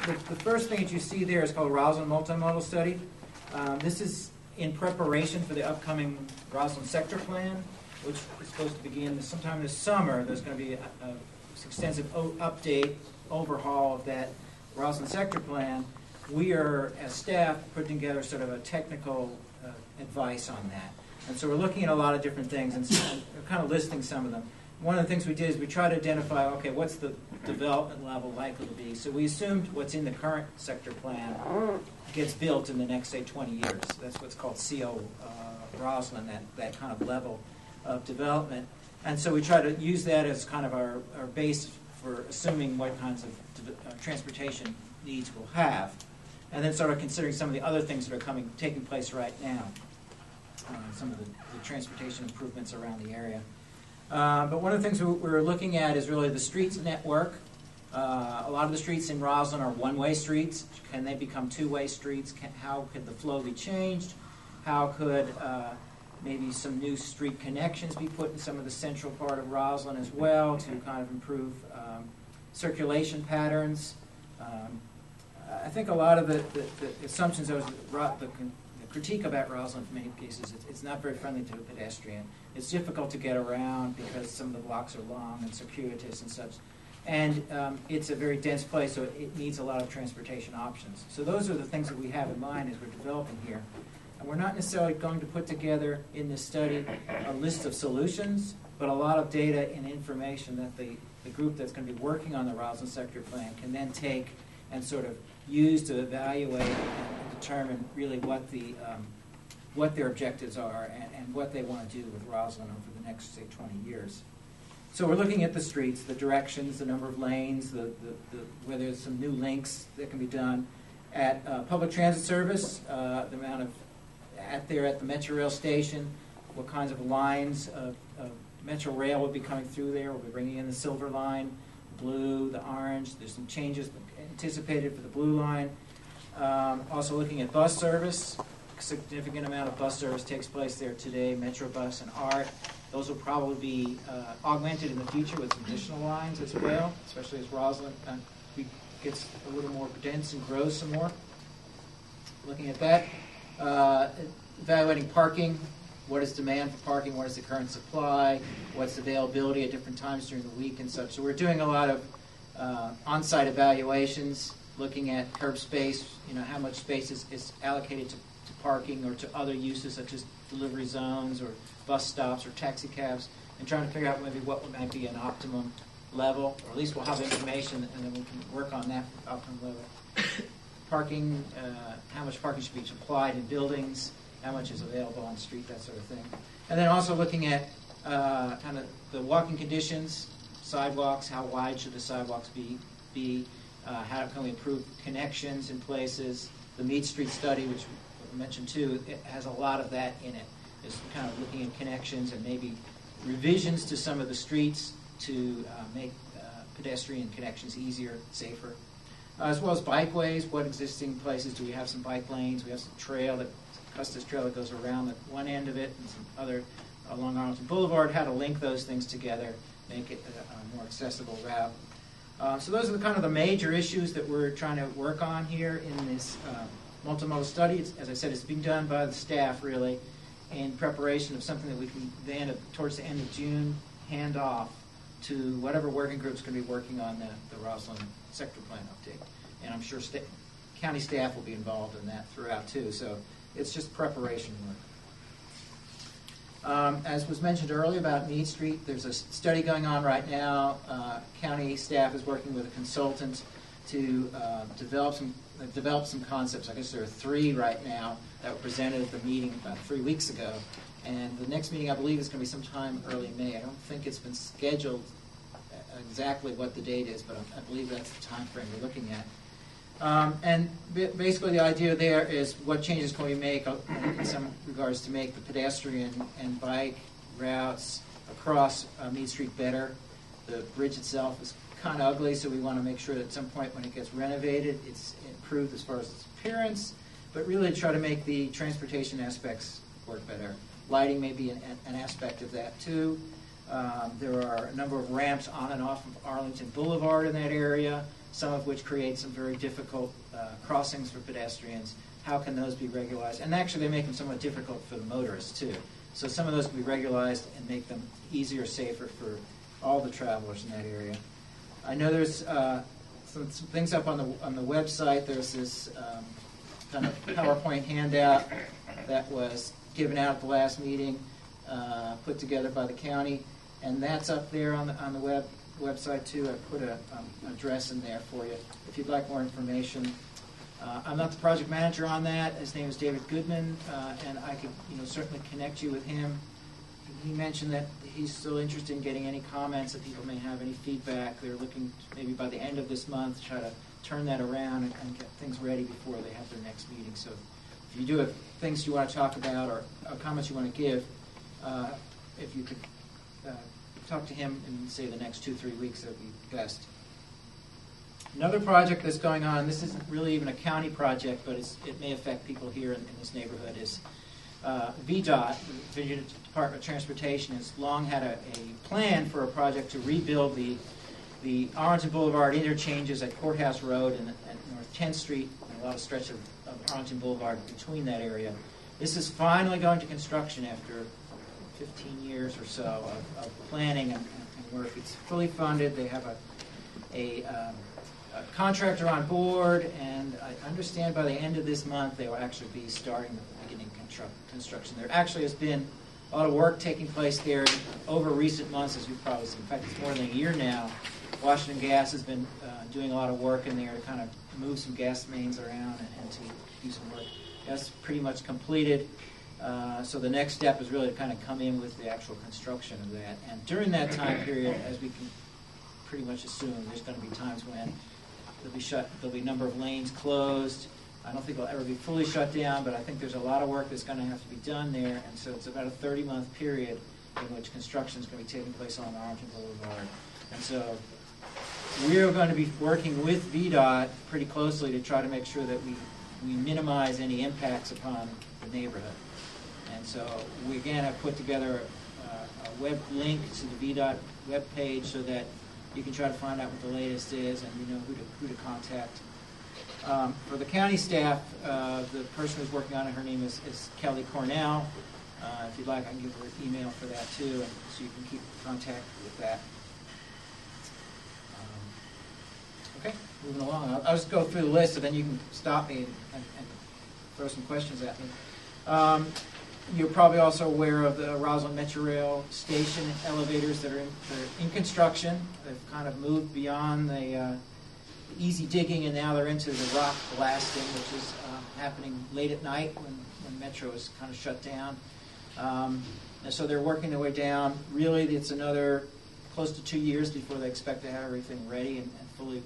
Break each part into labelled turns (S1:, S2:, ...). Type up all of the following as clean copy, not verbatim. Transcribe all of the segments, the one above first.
S1: the first thing that you see there is called Rosslyn Multimodal Study. This is in preparation for the upcoming Rosslyn Sector Plan, which is supposed to begin sometime this summer. There's going to be an extensive update, overhaul of that Rosslyn Sector Plan. We are, as staff, putting together sort of a technical advice on that. And so we're looking at a lot of different things and kind of listing some of them. One of the things we did is we tried to identify, okay, what's the development level likely to be? So we assumed what's in the current sector plan gets built in the next, say, 20 years. That's what's called CO Rosslyn, that kind of level of development. And so we try to use that as kind of our base for assuming what kinds of transportation needs we'll have. And then sort of considering some of the other things that are taking place right now. Some of the transportation improvements around the area. But one of the things we're looking at is really the streets network. A lot of the streets in Rosslyn are one-way streets. Can they become two-way streets? How could the flow be changed? How could maybe some new street connections be put in some of the central part of Rosslyn as well to kind of improve circulation patterns? I think a lot of the assumptions of the critique about Rosslyn in many cases, it's not very friendly to a pedestrian. It's difficult to get around because some of the blocks are long and circuitous and such. And it's a very dense place, so it needs a lot of transportation options. So those are the things that we have in mind as we're developing here. And we're not necessarily going to put together in this study a list of solutions, but a lot of data and information that the group that's going to be working on the Rosslyn Sector Plan can then take and sort of use to evaluate and determine really what their objectives are and what they want to do with Rosslyn over the next, say, 20 years. So we're looking at the streets, the directions, the number of lanes, whether there's some new links that can be done. At public transit service, the amount of at the Metro Rail station, what kinds of lines of Metro Rail will be coming through there. We'll be bringing in the silver line, the blue, the orange. There's some changes anticipated for the blue line. Also looking at bus service. A significant amount of bus service takes place there today, Metro Bus and ART. Those will probably be augmented in the future with some additional lines as well, especially as Rosslyn gets a little more dense and grows some more. Looking at that. Evaluating parking. What is demand for parking? What is the current supply? What's availability at different times during the week and such? So we're doing a lot of on-site evaluations, looking at curb space, how much space is allocated to parking or to other uses such as delivery zones or bus stops or taxi cabs, and trying to figure out maybe what might be an optimum level, or at least we'll have information and then we can work on that optimum level. Parking, how much parking should be supplied in buildings, how much is available on the street, that sort of thing. And then also looking at kind of the walking conditions, sidewalks, how wide should the sidewalks be, how can we improve connections in places. The Mead Street study, which I mentioned too, it has a lot of that in it. It's kind of looking at connections and maybe revisions to some of the streets to make pedestrian connections easier, safer. As well as bikeways, what existing places do we have? Some bike lanes, we have some trail, Custis Trail that goes around the one end of it, and some other along Arlington Boulevard, how to link those things together, make it a more accessible route. So those are kind of the major issues that we're trying to work on here in this multimodal study. As I said, it's being done by the staff really in preparation of something that we can then, towards the end of June, hand off to whatever working group's going to be working on the Rosslyn sector plan update. And I'm sure county staff will be involved in that throughout too. So it's just preparation work. As was mentioned earlier about Mead Street, there's a study going on right now. County staff is working with a consultant to develop some concepts. I guess there are 3 right now that were presented at the meeting about 3 weeks ago. And the next meeting, I believe, is going to be sometime early May. I don't think it's been scheduled exactly what the date is, but I believe that's the time frame we're looking at. And basically the idea there is what changes can we make in some regards to make the pedestrian and bike routes across Mead Street better. The bridge itself is kind of ugly, so we want to make sure that at some point when it gets renovated, it's improved as far as its appearance, but really try to make the transportation aspects work better. Lighting may be an aspect of that too. There are a number of ramps on and off of Arlington Boulevard in that area. some of which create some very difficult crossings for pedestrians. How can those be regularized? And actually, they make them somewhat difficult for the motorists, too. So some of those can be regularized and make them easier, safer for all the travelers in that area. I know there's some things up on the website. There's this kind of PowerPoint handout that was given out at the last meeting, put together by the county, and that's up there on the website too. I put an address in there for you if you'd like more information. I'm not the project manager on that. His name is David Goodman, and I could certainly connect you with him. He mentioned that he's still interested in getting any comments, that people may have any feedback. They're looking maybe by the end of this month to try to turn that around and get things ready before they have their next meeting. So if you do have things you want to talk about or comments you want to give, if you could talk to him in, say, the next 2-3 weeks, that would be best. Another project that's going on, this isn't really even a county project, but it may affect people here in this neighborhood, is VDOT, the Virginia Department of Transportation, has long had a plan for a project to rebuild the Arlington Boulevard interchanges at Courthouse Road and North 10th Street, and a lot of stretch of Arlington Boulevard between that area. This is finally going to construction after 15 years or so of planning and work. It's fully funded. They have a contractor on board, and I understand by the end of this month they will actually be starting the beginning construction. There actually has been a lot of work taking place there over recent months, as you've probably seen. In fact, it's more than a year now. Washington Gas has been doing a lot of work in there to kind of move some gas mains around and to do some work. That's pretty much completed. So the next step is really to kind of come in with the actual construction of that. And during that time period, as we can pretty much assume, there's going to be times when there'll be a number of lanes closed. I don't think it'll ever be fully shut down, but I think there's a lot of work that's going to have to be done there. And so it's about a 30-month period in which construction is going to be taking place on Arlington Boulevard. And so we're going to be working with VDOT pretty closely to try to make sure that we minimize any impacts upon the neighborhood. And so we again have put together a web link to the VDOT web page so that you can try to find out what the latest is and you know who to contact. For the county staff, the person who's working on it, her name is Kelly Cornell. If you'd like, I can give her an email for that too, and so you can keep contact with that. Okay, moving along. I'll just go through the list, and then you can stop me and throw some questions at me. You're probably also aware of the Rosslyn Metro Rail station elevators that are in construction. They've kind of moved beyond the easy digging, and now they're into the rock blasting, which is happening late at night when Metro is kind of shut down. And so they're working their way down. Really, it's another close to 2 years before they expect to have everything ready and fully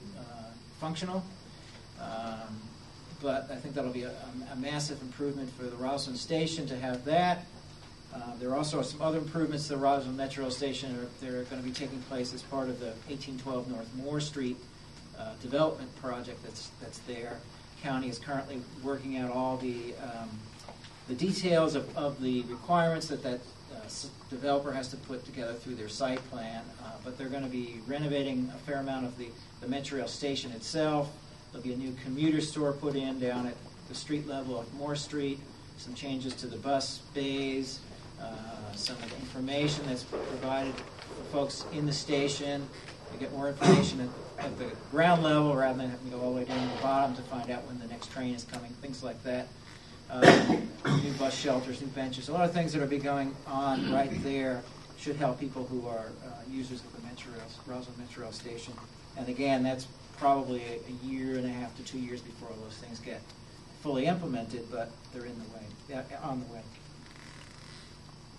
S1: functional. But I think that'll be a massive improvement for the Rosslyn station to have that. There are also some other improvements to the Rosslyn Metro station that are going to be taking place as part of the 1812 North Moore Street development project that's there. County is currently working out all the details of the requirements that developer has to put together through their site plan. But they're going to be renovating a fair amount of the Metro Rail station itself. There'll be a new commuter store put in down at the street level of Moore Street, some changes to the bus bays, some of the information that's provided for folks in the station. They get more information at the ground level rather than having to go all the way down to the bottom to find out when the next train is coming, things like that. New bus shelters, new benches, a lot of things that will be going on right there should help people who are users of the Rosslyn Metro Rail station. And again, that's probably a year and a half to 2 years before all those things get fully implemented, but they're on the way.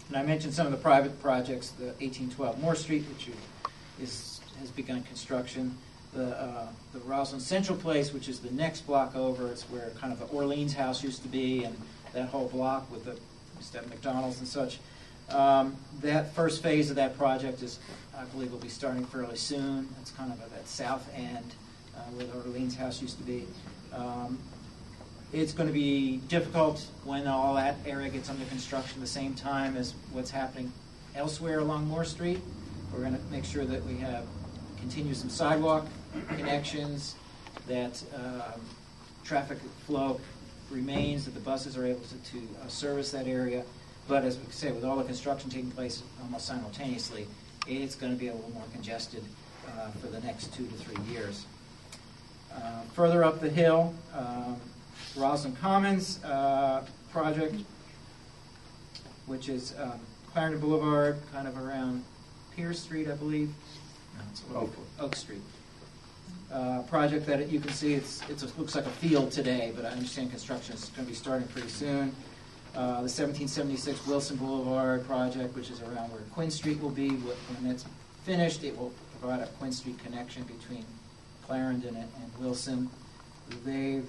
S1: And I mentioned some of the private projects, the 1812 Moore Street, which has begun construction. The Rosslyn Central Place, which is the next block over, it's where kind of the Orleans House used to be, and that whole block with the McDonald's and such. That first phase of that project I believe, will be starting fairly soon. It's kind of at that south end where the Orleans House used to be. It's going to be difficult when all that area gets under construction at the same time as what's happening elsewhere along Moore Street. We're going to make sure that we continue some sidewalk connections, that traffic flow remains, that the buses are able to service that area. But as we say, with all the construction taking place almost simultaneously, it's going to be a little more congested for the next 2 to 3 years. Further up the hill, Rosslyn Commons project, which is Clarendon Boulevard, kind of around Pierce Street, I believe. No, it's Oak Street. Project that you can see, it looks like a field today, but I understand construction is going to be starting pretty soon. The 1776 Wilson Boulevard project, which is around where Quinn Street will be. When it's finished, it will provide a Quinn Street connection between Clarendon and Wilson. They've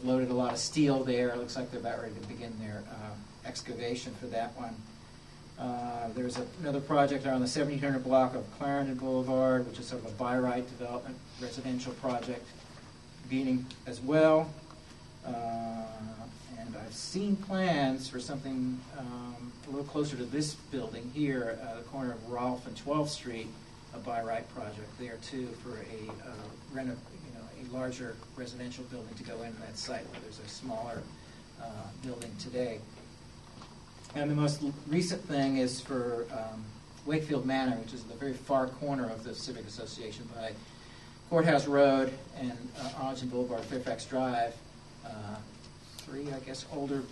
S1: loaded a lot of steel there. It looks like they're about ready to begin their excavation for that one. There's another project on the 1700 block of Clarendon Boulevard, which is sort of a by-right development residential project beginning as well. And I've seen plans for something a little closer to this building here, the corner of Rolfe and 12th Street, a by-right project there too for a larger residential building to go into that site where there's a smaller building today. And the most recent thing is for Wakefield Manor, which is the very far corner of the Civic Association by Courthouse Road and Arlington Boulevard, Fairfax Drive. 3, I guess, older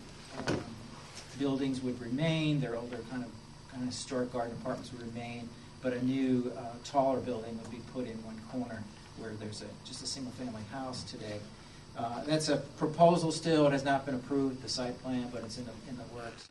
S1: buildings would remain. Their older kind of historic garden apartments would remain, but a new, taller building would be put in one corner where there's just a single-family house today. That's a proposal still. It has not been approved, the site plan, but it's in the works.